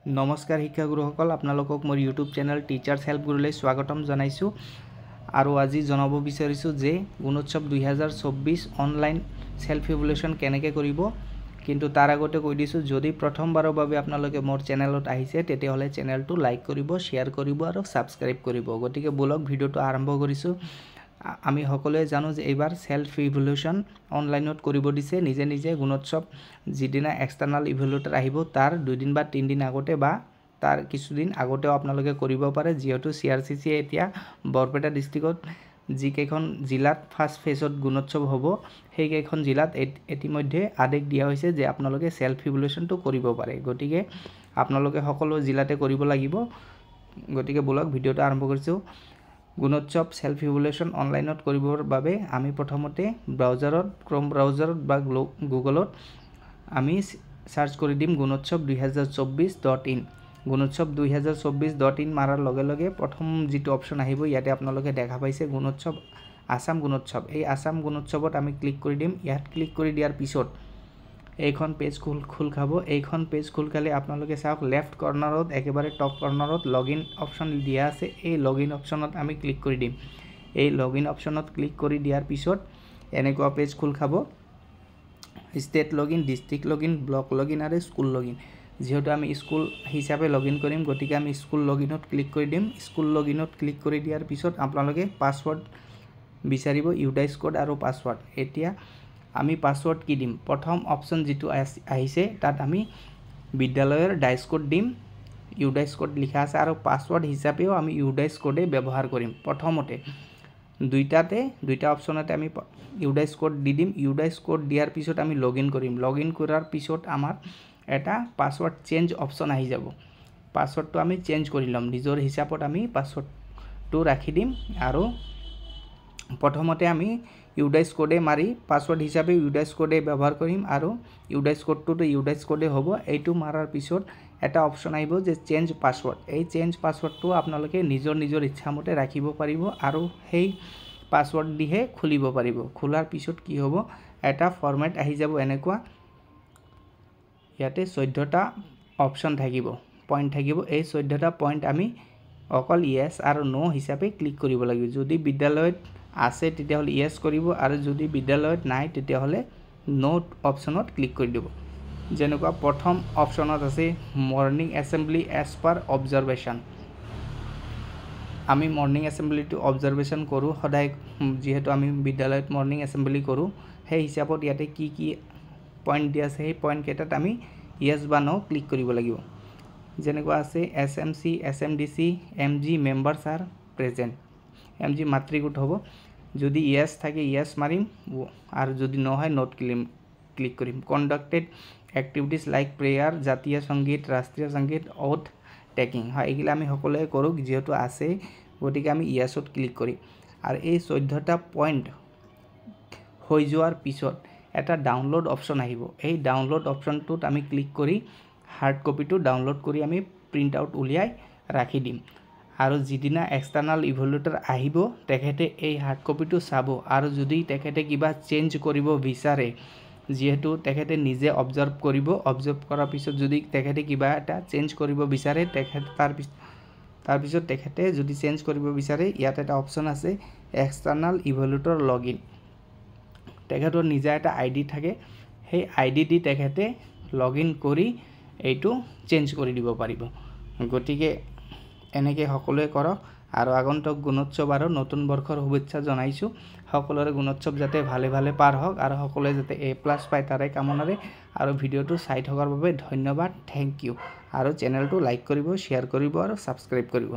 নমস্কাৰ শিক্ষাগুৰুসকল আপোনালোকক মোৰ ইউটিউব চেনেল টিচাৰ্ছ হেল্প গুৰুলৈ স্বাগতম জনাইছোঁ আৰু আজি জনাব বিচাৰিছোঁ যে গুণোৎসৱ 2024 অনলাইন সেলফ ইভ্যালুয়েশন কেনেকৈ কৰিব কিন্তু তাৰ আগতে কৈ দিছোঁ যদি প্ৰথমবাৰৰ বাবে আপোনালোকে মোৰ চেনেলত আহিছে তেতিয়াহ'লে চেনেলটো লাইক কৰিব শ্বেয়াৰ কৰিব আৰু সাবস্ক্ৰাইব কৰিব গতিকে বলক ভিডিওটো আৰম্ভ কৰিছোঁ আমি সকলোৱে জানো যে এবাৰ সেলফ ইভ্যালুয়েশন অনলাইনত কৰিব দিছে নিজে নিজে গুণোৎসৱ যিদিনা এক্সটাৰ্নাল ইভ্যালুয়েটৰ আহিব তাৰ 2 দিন বা 3 দিন আগতে বা তাৰ কিছুদিন আগতেও আপোনালোকে কৰিব পাৰে যেহেতু সিআৰসিসি এতিয়া বৰপেটা ডিস্ট্ৰিক্টত যিকেইখন জিলাত ফাৰ্স্ট ফেজত গুণোৎসৱ হ'ব সেই কেইখন জিলাত ইতিমধ্যে আদেশ দিয়া হৈছে যে আপোনালোকে সেলফ ইভ্যালুয়েশনটো কৰিব পাৰে গতিকে আপোনালোকে সকলো জিলাতে কৰিব লাগিব গতিকে বলক ভিডিওটো আৰম্ভ কৰিছোঁ গুণোৎসৱ সেলফ ইভ্যালুয়েশন অনলাইনত কৰিবৰ বাবে আমি প্ৰথমতে ব্ৰাউজাৰত ক্ৰোম ব্ৰাউজাৰত বা গুগলত আমি সাৰ্চ কৰি দিম গুণোৎসৱ 2024.in গুণোৎসৱ 2024.in মাৰাৰ লগে লগে প্ৰথম যেটো অপচন আহিব ইয়াতে আপোনালোকে দেখা পাইছে গুণোৎসৱ আসাম গুণোৎসৱ এই আসাম গুণোৎসৱত আমি ক্লিক কৰি দিম ইয়াত ক্লিক কৰি দিয়াৰ পিছত এইখন পেজ খুল খাব এইখন পেজ খুল খালে আপোনালোকে চাওক লেফট কৰ্নাৰত একেবাৰে টপ কৰ্নাৰত লগইন অপচন দিয়া আছে এই লগইন অপচনত আমি ক্লিক কৰি দিম এই লগইন অপচনত ক্লিক কৰি দিয়াৰ পিছত এনেকুৱা পেজ খুল খাব state login district login block login আৰু স্কুল লগইন যেহেতু আমি স্কুল হিচাপে লগইন কৰিম গতিকে আমি স্কুল লগইনত ক্লিক কৰি দিম স্কুল লগইনত ক্লিক কৰি দিয়াৰ পিছত আপোনালোকে পাসওয়াৰ্ড বিচাৰিব ইউডাইস কোড আৰু পাসওয়াৰ্ড এতিয়া আমি পাসওয়াৰ্ড কি দিম প্ৰথম অপচন যেটো আহিছে তাত আমি বিদ্যালয়ৰ ডাইস কোড দিম ইউডাইস কোড লিখা আছে আৰু পাসওয়াৰ্ড হিচাপেও আমি ইউডাইস কোডে ব্যৱহাৰ কৰিম প্ৰথমতে দুইটা অপচনতে আমি ইউডাইস কোড দি দিম ইউডাইস কোড দিয়াৰ পিছত আমি লগইন কৰিম লগইন কৰাৰ পিছত আমাৰ এটা পাসওয়াৰ্ড চেঞ্জ অপচন আহি যাব পাসওয়াৰ্ডটো আমি চেঞ্জ কৰি লম নিজৰ হিচাপত আমি পাসওয়াৰ্ডটো ৰাখি দিম আৰু প্ৰথমতে আমি ইউডাইস কোডে মাৰি পাসওয়াৰ্ড হিচাপে ইউডাইস কোডে ব্যৱহাৰ কৰিম আৰু ইউডাইস কোডটো ইউডাইস কোডে হ'ব এইটো মাৰাৰ পিছত এটা অপচন আহিব যে চেঞ্জ পাসওয়াৰ্ড এই চেঞ্জ পাসওয়াৰ্ডটো আপোনালোকে নিজৰ ইচ্ছামতে ৰাখিব পাৰিব আৰু সেই পাসওয়াৰ্ড দিহে খুলিব পাৰিব খোলাৰ পিছত কি হ'ব এটা ফৰম্যাট আহি যাব এনেকুৱা ইয়াতে 14টা অপচন থাকিব পয়েন্ট থাকিব এই 14টা পয়েন্ট আমি অকল ইয়েস আৰু নো হিচাপে ক্লিক কৰিব লাগিব যদি বিদ্যালয়ত আছে তেতিয়াহলে ইয়েস কৰিব আৰু যদি বিদ্যালয়ত নাই তেতিয়াহলে নো অপচনত ক্লিক কৰি দিব যেনেকুৱা প্ৰথম অপচনত আছে morning assembly as per observation আমি মৰ্নিং এসেম্বলিটো অবজাৰভেশন কৰো সদায় যেহেতু আমি বিদ্যালয়ত মৰ্নিং এসেম্বলি কৰো সেই হিচাপত ইয়াতে কি পয়েন্ট দিয়া আছে সেই পয়েন্ট কেটাত আমি ইয়েস বা নো ক্লিক কৰিব লাগিব যেনেকুৱা আছে এসএমসি এসএমডিসি এমজি মেম্বাৰস আৰ প্ৰেজেন্ট এমজি মাতৃগোট হ'ব যদি ইয়েস থাকে ইয়েস মাৰিম আৰু যদি নো হয় নোট ক্লিক কৰিম কন্ডাক্টেড এক্টিভিটিজ লাইক প্ৰেয়াৰ জাতীয় সংগীত ৰাষ্ট্ৰীয় সংগীত ওথ টেকিং হয় এগুলা আমি সকলোৱে কৰো যেহেতু আছে গতিকে আমি ইয়েসত ক্লিক কৰিম আৰু এই 14টা পয়েন্ট হৈ যোৱাৰ পিছত এটা ডাউনলোড অপচন আহিব এই ডাউনলোড অপচনটোত আমি ক্লিক কৰি হাৰ্ড কপিটো ডাউনলোড কৰি আমি প্ৰিন্ট আউট উলিয়াই ৰাখি দিম আৰু যিদিনা এক্সটাৰ্নাল ইভ্যালুয়েটৰ আহিব তেখেতে এই হাৰ্ড কপিটো চাব আৰু যদি তেখেতে কিবা চেঞ্জ কৰিব বিচাৰে যেহেতু তেখেতে নিজে অবজাৰ্ভ কৰিব অবজাৰ্ভ কৰাৰ পিছত যদি তেখেতে কিবা এটা চেঞ্জ কৰিব বিচাৰে তেখেতে তাৰ পিছত তেখেতে যদি চেঞ্জ কৰিব বিচাৰে ইয়াত এটা অপচন আছে এক্সটাৰ্নাল ইভ্যালুয়েটৰ লগইন তেখেতৰ নিজা এটা আইডি থাকে সেই আইডি দি তেখেতে লগইন কৰি এইটো চেঞ্জ কৰি দিব পাৰিব গতিকে এনেকে সকলোৱে কৰক আৰু আগন্তুক গুণোৎসৱ আৰু নতুন বৰ্ষৰ শুভেচ্ছা জনাইছো সকলোৰে গুণোৎসৱ যাতে ভালে পাৰ হওক আৰু সকলোৱে যাতে A+ পায় তাৰে কামনাৰে আৰু ভিডিওটো চাই থকাৰ বাবে ধন্যবাদ থ্যাংক ইউ আৰু চেনেলটো লাইক কৰিব শ্বেয়াৰ কৰিব আৰু সাবস্ক্ৰাইব কৰিব